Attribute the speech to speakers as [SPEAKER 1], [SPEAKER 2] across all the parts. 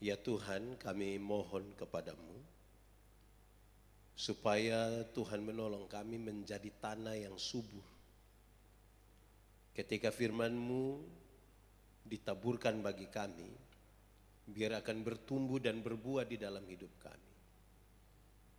[SPEAKER 1] Ya Tuhan, kami mohon kepadamu supaya Tuhan menolong kami menjadi tanah yang subur. Ketika firman-Mu ditaburkan bagi kami, biar akan bertumbuh dan berbuah di dalam hidup kami.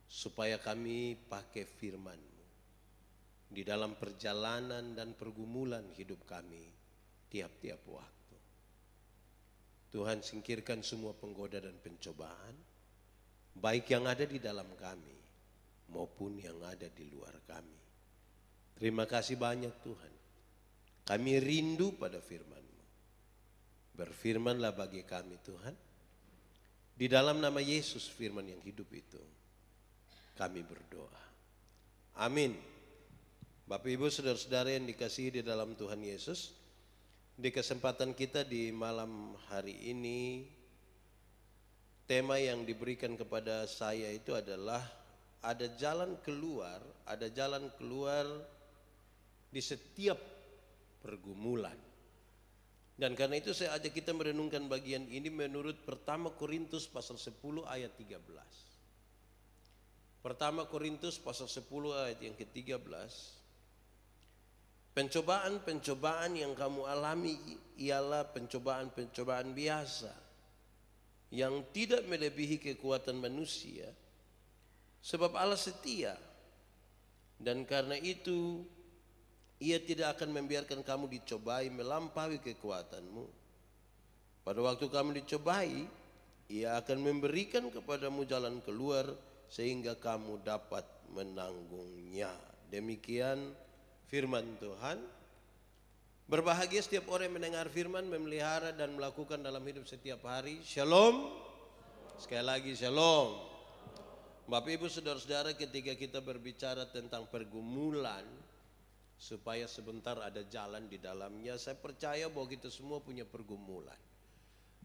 [SPEAKER 1] Supaya kami pakai firman-Mu di dalam perjalanan dan pergumulan hidup kami tiap-tiap waktu. Tuhan, singkirkan semua penggoda dan pencobaan, baik yang ada di dalam kami maupun yang ada di luar kami. Terima kasih banyak Tuhan. Kami rindu pada firman-Mu. Berfirmanlah bagi kami Tuhan. Di dalam nama Yesus firman yang hidup itu, kami berdoa. Amin. Bapak Ibu saudara-saudara yang dikasihi di dalam Tuhan Yesus, di kesempatan kita di malam hari ini, tema yang diberikan kepada saya itu adalah ada jalan keluar di setiap pergumulan. Dan karena itu saya ajak kita merenungkan bagian ini menurut 1 Korintus pasal 10 ayat 13. 1 Korintus pasal 10 ayat yang ke-13. Pencobaan-pencobaan yang kamu alami ialah pencobaan-pencobaan biasa yang tidak melebihi kekuatan manusia, sebab Allah setia, dan karena itu Ia tidak akan membiarkan kamu dicobai melampaui kekuatanmu. Pada waktu kamu dicobai, Ia akan memberikan kepadamu jalan keluar sehingga kamu dapat menanggungnya. Demikian firman Tuhan. Berbahagia setiap orang yang mendengar firman, memelihara dan melakukan dalam hidup setiap hari. Shalom. Sekali lagi shalom. Bapak Ibu saudara-saudara, ketika kita berbicara tentang pergumulan, supaya sebentar ada jalan di dalamnya, saya percaya bahwa kita semua punya pergumulan.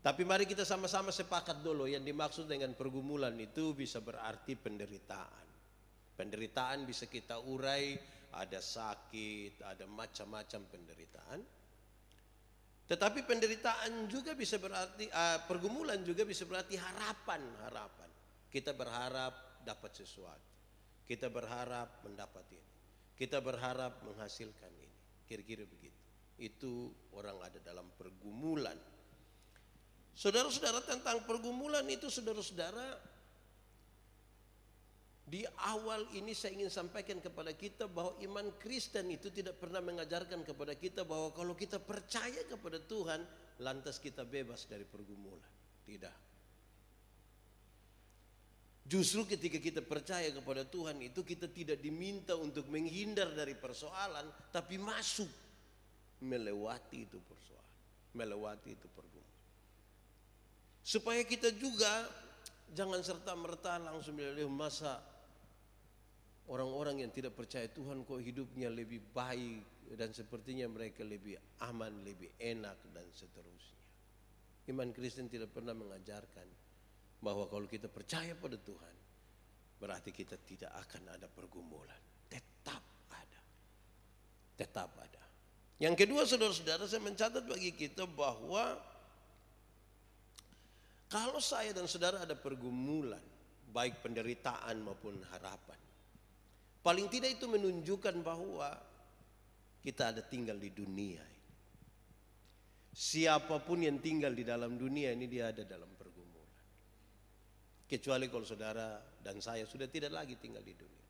[SPEAKER 1] Tapi mari kita sama-sama sepakat dulu, yang dimaksud dengan pergumulan itu bisa berarti penderitaan. Penderitaan bisa kita urai, ada sakit, ada macam-macam penderitaan. Tetapi penderitaan juga bisa berarti, pergumulan juga bisa berarti harapan. Kita berharap dapat sesuatu, kita berharap mendapat ini, kita berharap menghasilkan ini. Kira-kira begitu. Itu orang ada dalam pergumulan. Saudara-saudara, tentang pergumulan itu, saudara-saudara, di awal ini saya ingin sampaikan kepada kita bahwa iman Kristen itu tidak pernah mengajarkan kepada kita bahwa kalau kita percaya kepada Tuhan, lantas kita bebas dari pergumulan. Tidak. Justru ketika kita percaya kepada Tuhan itu, kita tidak diminta untuk menghindar dari persoalan, tapi masuk melewati itu persoalan, melewati itu pergumulan. Supaya kita juga jangan serta-merta langsung bilang, masa orang-orang yang tidak percaya Tuhan kok hidupnya lebih baik dan sepertinya mereka lebih aman, lebih enak dan seterusnya. Iman Kristen tidak pernah mengajarkan bahwa kalau kita percaya pada Tuhan, berarti kita tidak akan ada pergumulan. Tetap ada. Tetap ada. Yang kedua, saudara-saudara, saya mencatat bagi kita bahwa kalau saya dan saudara ada pergumulan, baik penderitaan maupun harapan, paling tidak itu menunjukkan bahwa kita ada tinggal di dunia. Siapapun yang tinggal di dalam dunia ini, dia ada dalam pergumulan. Kecuali kalau saudara dan saya sudah tidak lagi tinggal di dunia.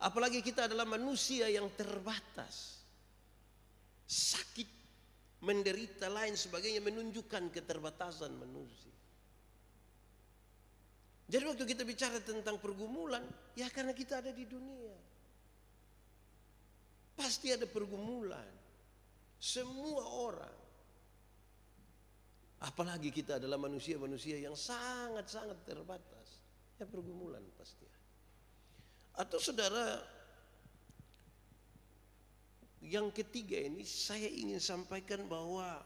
[SPEAKER 1] Apalagi kita adalah manusia yang terbatas. Sakit, menderita, lain sebagainya menunjukkan keterbatasan manusia. Jadi waktu kita bicara tentang pergumulan, ya karena kita ada di dunia. Pasti ada pergumulan. Semua orang. Apalagi kita adalah manusia-manusia yang sangat-sangat terbatas. Ya pergumulan pasti ada. Atau saudara, yang ketiga ini saya ingin sampaikan bahwa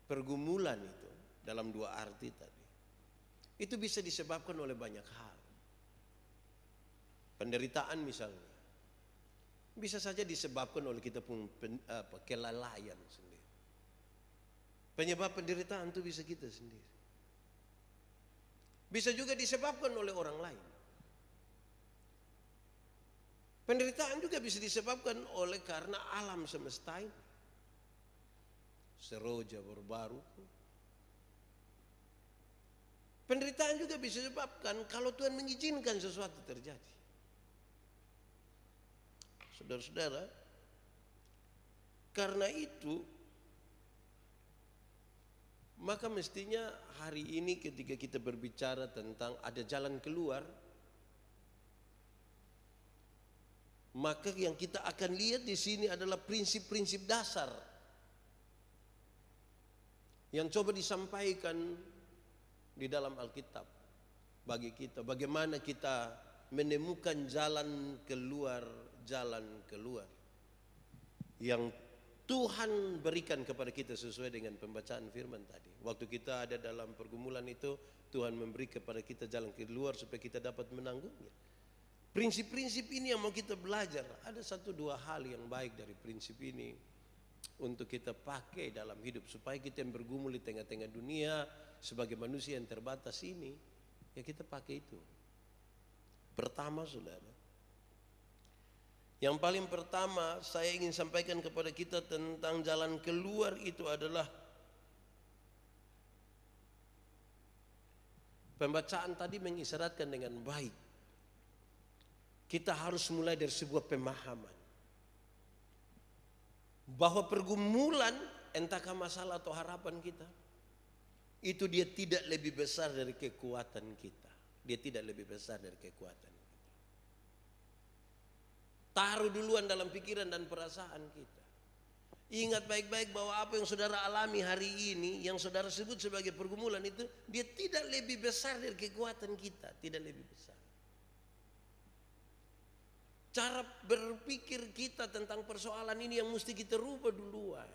[SPEAKER 1] pergumulan itu dalam dua arti tadi, itu bisa disebabkan oleh banyak hal. Penderitaan misalnya, bisa saja disebabkan oleh kita pun kelalaian sendiri. Penyebab penderitaan itu bisa kita sendiri. Bisa juga disebabkan oleh orang lain. Penderitaan juga bisa disebabkan oleh karena alam semesta ini. Seroja baru-baru. Penderitaan juga bisa disebabkan kalau Tuhan mengizinkan sesuatu terjadi. Saudara-saudara, karena itu maka mestinya hari ini ketika kita berbicara tentang ada jalan keluar, maka yang kita akan lihat di sini adalah prinsip-prinsip dasar yang coba disampaikan di dalam Alkitab bagi kita. Bagaimana kita menemukan jalan keluar yang Tuhan berikan kepada kita sesuai dengan pembacaan firman tadi. Waktu kita ada dalam pergumulan itu, Tuhan memberi kepada kita jalan keluar supaya kita dapat menanggungnya. Prinsip-prinsip ini yang mau kita belajar. Ada 1-2 hal yang baik dari prinsip ini untuk kita pakai dalam hidup supaya kita yang bergumul di tengah-tengah dunia sebagai manusia yang terbatas ini, ya kita pakai itu. Pertama, saudara, yang paling pertama saya ingin sampaikan kepada kita tentang jalan keluar itu adalah pembacaan tadi mengisyaratkan dengan baik. Kita harus mulai dari sebuah pemahaman bahwa pergumulan, entahkah masalah atau harapan kita, itu dia tidak lebih besar dari kekuatan kita. Dia tidak lebih besar dari kekuatan kita. Taruh duluan dalam pikiran dan perasaan kita. Ingat baik-baik bahwa apa yang saudara alami hari ini, yang saudara sebut sebagai pergumulan itu, dia tidak lebih besar dari kekuatan kita. Tidak lebih besar. Cara berpikir kita tentang persoalan ini yang mesti kita rubah duluan.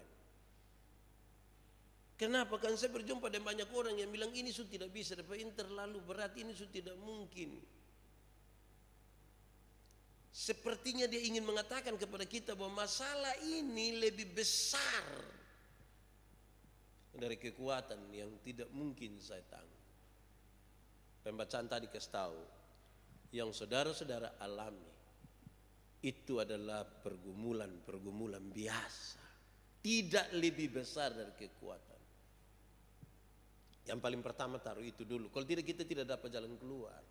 [SPEAKER 1] Kenapa? Kan saya berjumpa dengan banyak orang yang bilang ini sudah tidak bisa, ini terlalu berat, ini sudah tidak mungkin. Sepertinya dia ingin mengatakan kepada kita bahwa masalah ini lebih besar dari kekuatan yang tidak mungkin saya tanggung. Pembacaan tadi kasih tahu, yang saudara-saudara alami itu adalah pergumulan biasa, tidak lebih besar dari kekuatan. Yang paling pertama taruh itu dulu. Kalau tidak, kita tidak dapat jalan keluar.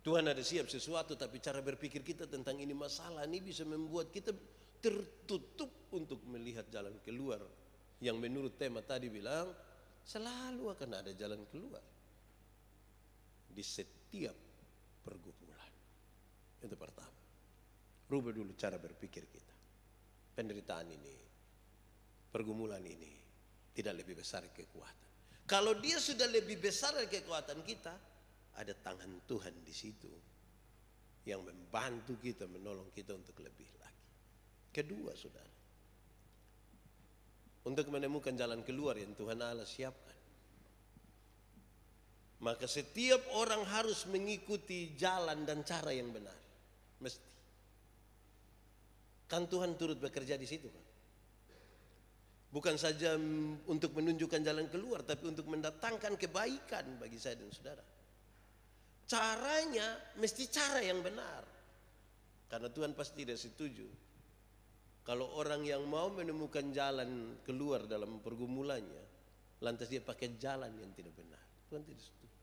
[SPEAKER 1] Tuhan ada siap sesuatu, tapi cara berpikir kita tentang ini masalah ini bisa membuat kita tertutup untuk melihat jalan keluar. Yang menurut tema tadi bilang, selalu akan ada jalan keluar di setiap pergumulan. Itu pertama. Rubah dulu cara berpikir kita. Penderitaan ini, pergumulan ini tidak lebih besar kekuatan. Kalau dia sudah lebih besar dari kekuatan kita, ada tangan Tuhan di situ yang membantu kita, menolong kita untuk lebih lagi. Kedua, saudara, untuk menemukan jalan keluar yang Tuhan Allah siapkan, maka setiap orang harus mengikuti jalan dan cara yang benar. Mesti. Kan Tuhan turut bekerja di situ, kan? Bukan saja untuk menunjukkan jalan keluar, tapi untuk mendatangkan kebaikan bagi saya dan saudara. Caranya mesti cara yang benar. Karena Tuhan pasti tidak setuju kalau orang yang mau menemukan jalan keluar dalam pergumulannya, lantas dia pakai jalan yang tidak benar. Tuhan tidak setuju.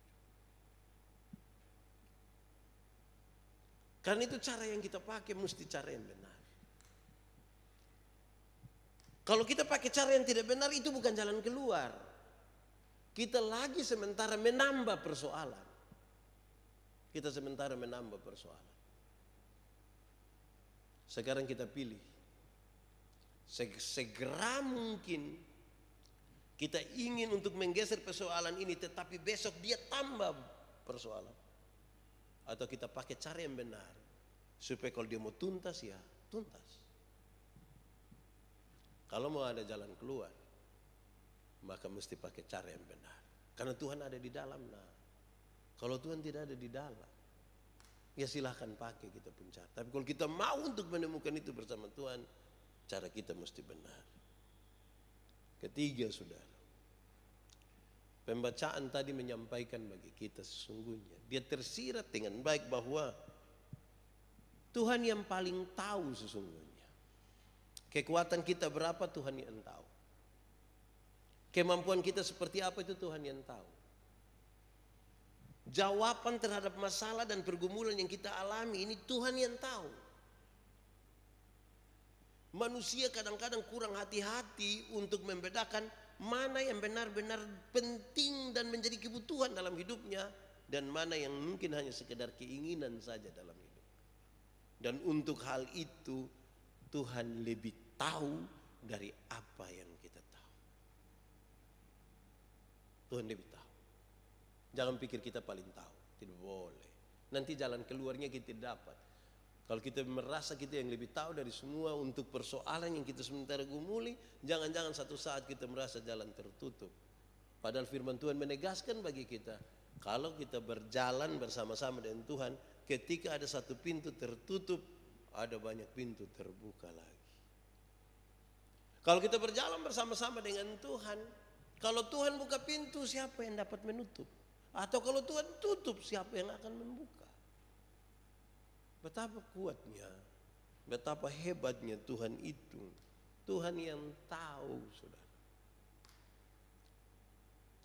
[SPEAKER 1] Karena itu cara yang kita pakai mesti cara yang benar. Kalau kita pakai cara yang tidak benar, itu bukan jalan keluar. Kita lagi sementara menambah persoalan. Kita sementara menambah persoalan. Sekarang kita pilih. Segera mungkin kita ingin untuk menggeser persoalan ini, tetapi besok dia tambah persoalan. Atau kita pakai cara yang benar, supaya kalau dia mau tuntas, ya tuntas. Kalau mau ada jalan keluar, maka mesti pakai cara yang benar. Karena Tuhan ada di dalam. Nah, kalau Tuhan tidak ada di dalam, ya silahkan pakai kita pun cara. Tapi kalau kita mau untuk menemukan itu bersama Tuhan, cara kita mesti benar. Ketiga, saudara, pembacaan tadi menyampaikan bagi kita sesungguhnya dia tersirat dengan baik bahwa Tuhan yang paling tahu sesungguhnya. Kekuatan kita berapa Tuhan yang tahu. Kemampuan kita seperti apa itu Tuhan yang tahu. Jawaban terhadap masalah dan pergumulan yang kita alami ini Tuhan yang tahu. Manusia kadang-kadang kurang hati-hati untuk membedakan mana yang benar-benar penting dan menjadi kebutuhan dalam hidupnya dan mana yang mungkin hanya sekedar keinginan saja dalam hidup. Dan untuk hal itu Tuhan lebih tahu dari apa yang kita tahu. Tuhan lebih tahu. Jangan pikir kita paling tahu, tidak boleh. Nanti jalan keluarnya kita dapat. Kalau kita merasa kita yang lebih tahu dari semua untuk persoalan yang kita sementara gumuli, jangan-jangan satu saat kita merasa jalan tertutup. Padahal firman Tuhan menegaskan bagi kita, kalau kita berjalan bersama-sama dengan Tuhan, ketika ada satu pintu tertutup, ada banyak pintu terbuka lagi. Kalau kita berjalan bersama-sama dengan Tuhan, kalau Tuhan buka pintu, siapa yang dapat menutup? Atau kalau Tuhan tutup, siapa yang akan membuka? Betapa kuatnya, betapa hebatnya Tuhan itu. Tuhan yang tahu, saudara.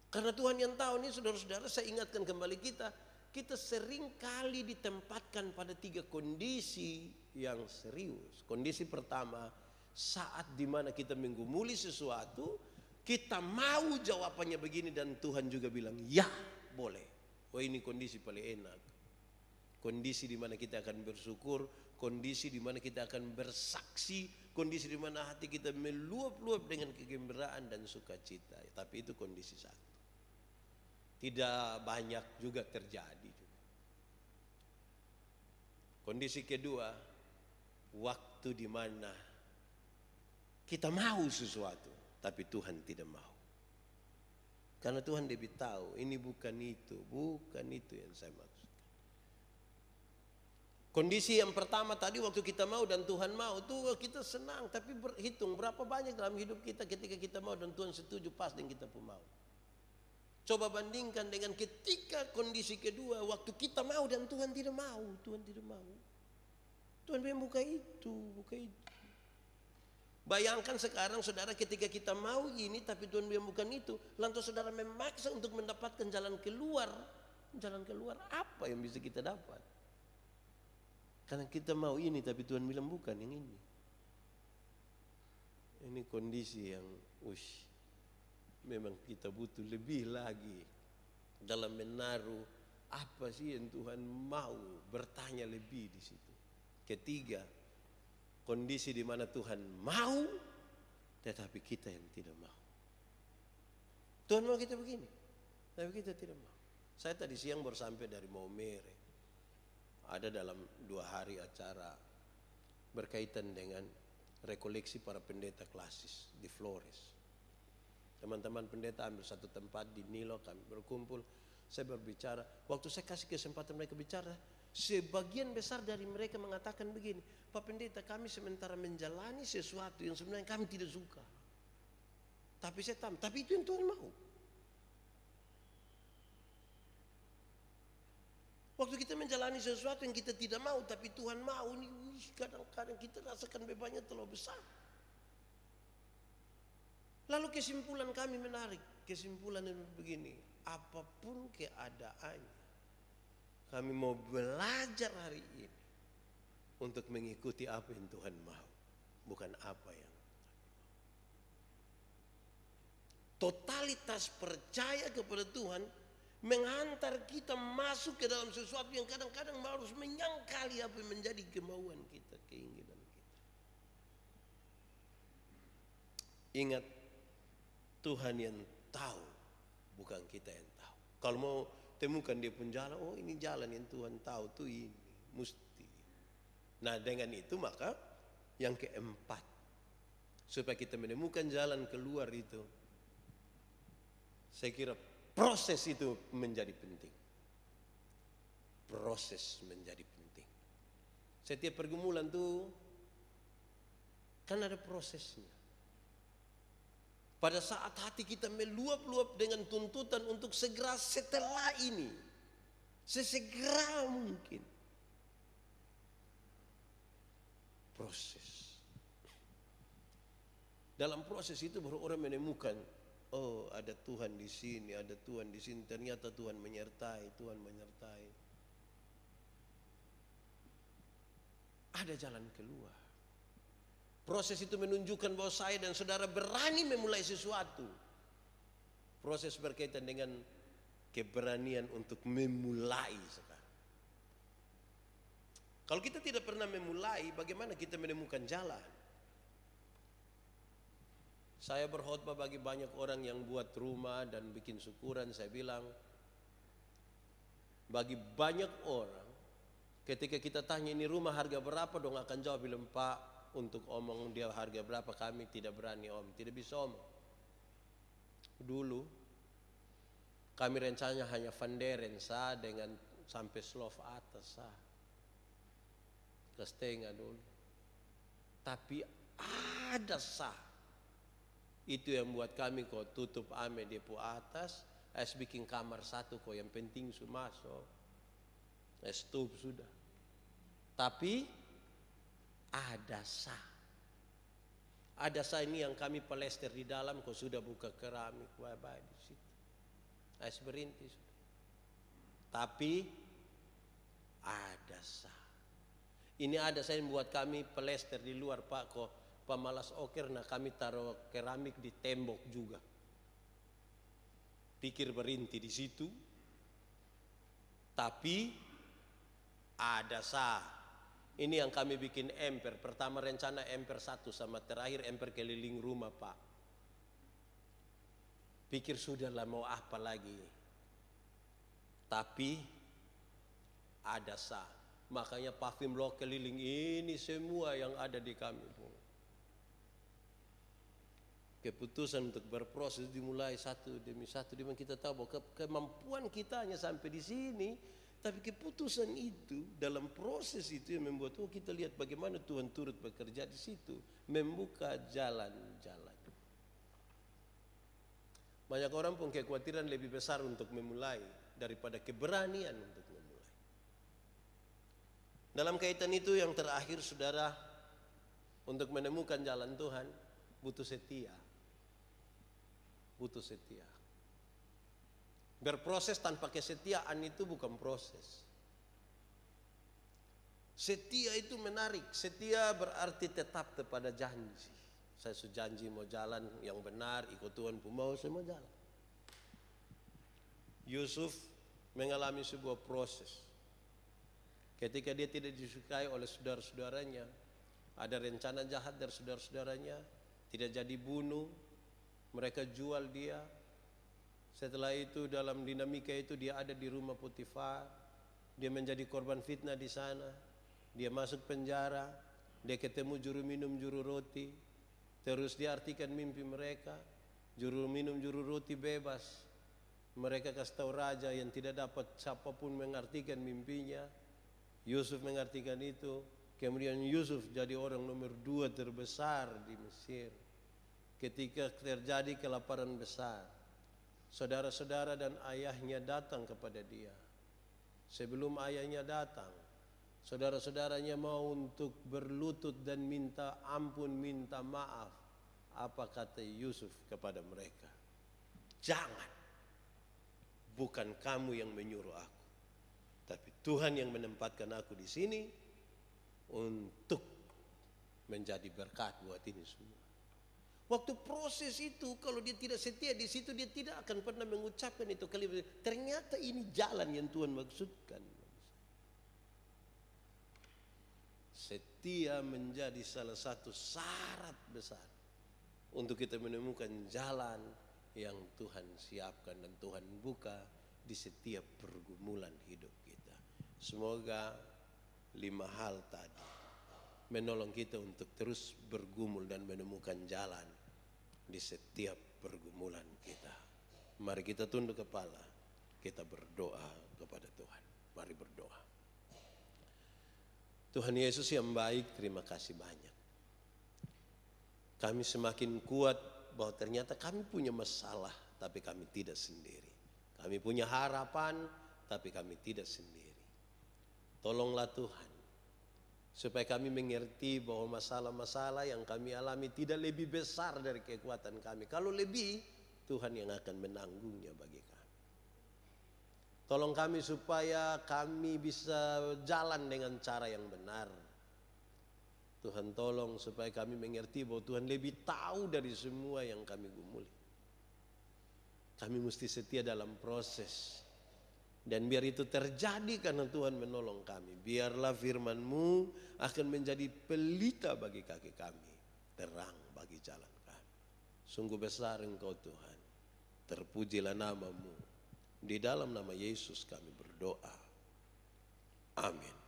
[SPEAKER 1] Karena Tuhan yang tahu ini, saudara-saudara, saya ingatkan kembali kita sering kali ditempatkan pada 3 kondisi yang serius. Kondisi pertama, saat dimana kita menggumuli sesuatu, kita mau jawabannya begini dan Tuhan juga bilang, ya boleh. Oh, ini kondisi paling enak. Kondisi di mana kita akan bersyukur, kondisi di mana kita akan bersaksi, kondisi di mana hati kita meluap-luap dengan kegembiraan dan sukacita. Tapi itu kondisi satu. Tidak banyak juga terjadi juga. Kondisi kedua, waktu di mana kita mau sesuatu, tapi Tuhan tidak mau. Karena Tuhan lebih tahu, ini bukan itu yang saya maksudkan. Kondisi yang pertama tadi waktu kita mau dan Tuhan mau, itu kita senang, tapi berhitung berapa banyak dalam hidup kita ketika kita mau dan Tuhan setuju pas dengan kita pun mau. Coba bandingkan dengan ketika kondisi kedua, waktu kita mau dan Tuhan tidak mau, Tuhan tidak mau. Tuhan bilang buka itu. Bayangkan sekarang saudara ketika kita mau ini tapi Tuhan bilang bukan itu, lantas saudara memaksa untuk mendapatkan jalan keluar. Jalan keluar apa yang bisa kita dapat? Karena kita mau ini tapi Tuhan bilang bukan yang ini. Ini kondisi yang memang kita butuh lebih lagi dalam menaruh apa sih yang Tuhan mau, bertanya lebih di situ. Ketiga, kondisi di mana Tuhan mau tetapi kita yang tidak mau. Tuhan mau kita begini tapi kita tidak mau. Saya tadi siang baru sampai dari Maumere. Ada dalam 2 hari acara berkaitan dengan rekoleksi para pendeta klasis di Flores. Teman-teman pendeta ambil satu tempat di Nilo, kami berkumpul. Saya berbicara, waktu saya kasih kesempatan mereka bicara, sebagian besar dari mereka mengatakan begini, Pak Pendeta, kami sementara menjalani sesuatu yang sebenarnya kami tidak suka. Tapi saya tahu, tapi itu yang Tuhan mau. Waktu kita menjalani sesuatu yang kita tidak mau, tapi Tuhan mau, ini kadang-kadang kita rasakan bebannya terlalu besar. Lalu kesimpulan kami menarik, kesimpulan yang begini, apapun keadaannya, kami mau belajar hari ini untuk mengikuti apa yang Tuhan mau, bukan apa yang totalitas percaya kepada Tuhan menghantar kita masuk ke dalam sesuatu yang kadang-kadang harus menyangkali apa yang menjadi kemauan kita, keinginan kita. Ingat, Tuhan yang tahu, bukan kita yang tahu. Kalau mau temukan dia pun jalan, oh ini jalan yang Tuhan tahu tuh ini, mesti. Nah dengan itu maka yang keempat, supaya kita menemukan jalan keluar itu, saya kira proses itu menjadi penting. Proses menjadi penting. Setiap pergumulan tuh kan ada prosesnya. Pada saat hati kita meluap-luap dengan tuntutan untuk segera setelah ini, sesegera mungkin. Proses. Dalam proses itu baru orang menemukan, oh ada Tuhan di sini, ada Tuhan di sini. Ternyata Tuhan menyertai, Tuhan menyertai. Ada jalan keluar. Proses itu menunjukkan bahwa saya dan saudara berani memulai sesuatu. Proses berkaitan dengan keberanian untuk memulai sekarang. Kalau kita tidak pernah memulai, bagaimana kita menemukan jalan? Saya berkhotbah bagi banyak orang yang buat rumah dan bikin syukuran. Saya bilang, bagi banyak orang, ketika kita tanya ini rumah harga berapa, dong akan jawab, bilang Pak, untuk omong dia harga berapa kami tidak berani om, tidak bisa omong. Dulu kami rencananya hanya vanderen sah dengan sampai slof atas sah, ke setengah dulu. Tapi ada sah. Itu yang buat kami kok tutup ame depo atas, es bikin kamar satu kok yang penting sudah masuk, es tutup sudah. Tapi ada sah. Ada sah ini yang kami plester di dalam kok sudah buka keramik baik di situ. Es berhenti sudah. Tapi ada sah. Ini ada sah yang buat kami plester di luar Pak kok. Pemalas oker, nah kami taruh keramik di tembok juga. Pikir berhenti di situ, tapi ada sah. Ini yang kami bikin emper. Pertama rencana emper satu sama terakhir emper keliling rumah Pak. Pikir sudahlah mau apa lagi. Tapi ada sah. Makanya parfum lo keliling ini semua yang ada di kami. Keputusan untuk berproses dimulai satu demi satu. Dimana kita tahu bahwa kemampuan kita hanya sampai di sini. Tapi keputusan itu dalam proses itu yang membuat kita lihat bagaimana Tuhan turut bekerja di situ. Membuka jalan-jalan. Banyak orang pun kekhawatiran lebih besar untuk memulai daripada keberanian untuk memulai. Dalam kaitan itu yang terakhir saudara, untuk menemukan jalan Tuhan butuh setia. Butuh setia. Berproses tanpa kesetiaan itu bukan proses. Setia itu menarik. Setia berarti tetap kepada janji. Saya sudah janji mau jalan yang benar, ikut Tuhan pun mau, saya mau jalan. Yusuf mengalami sebuah proses. Ketika dia tidak disukai oleh saudara-saudaranya, ada rencana jahat dari saudara-saudaranya, tidak jadi bunuh, mereka jual dia. Setelah itu dalam dinamika itu dia ada di rumah Potifar, dia menjadi korban fitnah di sana, dia masuk penjara, dia ketemu juru minum juru roti, terus dia artikan mimpi mereka, juru minum juru roti bebas, mereka kasih tahu raja yang tidak dapat siapapun mengartikan mimpinya, Yusuf mengartikan itu, kemudian Yusuf jadi orang nomor 2 terbesar di Mesir. Ketika terjadi kelaparan besar, saudara-saudara dan ayahnya datang kepada dia. Sebelum ayahnya datang, saudara-saudaranya mau untuk berlutut dan minta ampun, minta maaf. Apa kata Yusuf kepada mereka? Jangan, bukan kamu yang menyuruh aku, tapi Tuhan yang menempatkan aku di sini untuk menjadi berkat buat ini semua. Waktu proses itu, kalau dia tidak setia di situ, dia tidak akan pernah mengucapkan itu kalimat. Ternyata ini jalan yang Tuhan maksudkan. Setia menjadi salah satu syarat besar untuk kita menemukan jalan yang Tuhan siapkan dan Tuhan buka di setiap pergumulan hidup kita. Semoga 5 hal tadi menolong kita untuk terus bergumul dan menemukan jalan di setiap pergumulan kita. Mari kita tunduk kepala, kita berdoa kepada Tuhan. Mari berdoa. Tuhan Yesus yang baik, terima kasih banyak. Kami semakin kuat bahwa ternyata kami punya masalah, tapi kami tidak sendiri. Kami punya harapan, tapi kami tidak sendiri. Tolonglah Tuhan, supaya kami mengerti bahwa masalah-masalah yang kami alami tidak lebih besar dari kekuatan kami. Kalau lebih, Tuhan yang akan menanggungnya bagi kami. Tolong kami supaya kami bisa jalan dengan cara yang benar. Tuhan tolong supaya kami mengerti bahwa Tuhan lebih tahu dari semua yang kami gumuli. Kami mesti setia dalam proses. Dan biar itu terjadi karena Tuhan menolong kami. Biarlah firman-Mu akan menjadi pelita bagi kaki kami, terang bagi jalan kami. Sungguh besar Engkau Tuhan. Terpujilah nama-Mu. Di dalam nama Yesus kami berdoa. Amin.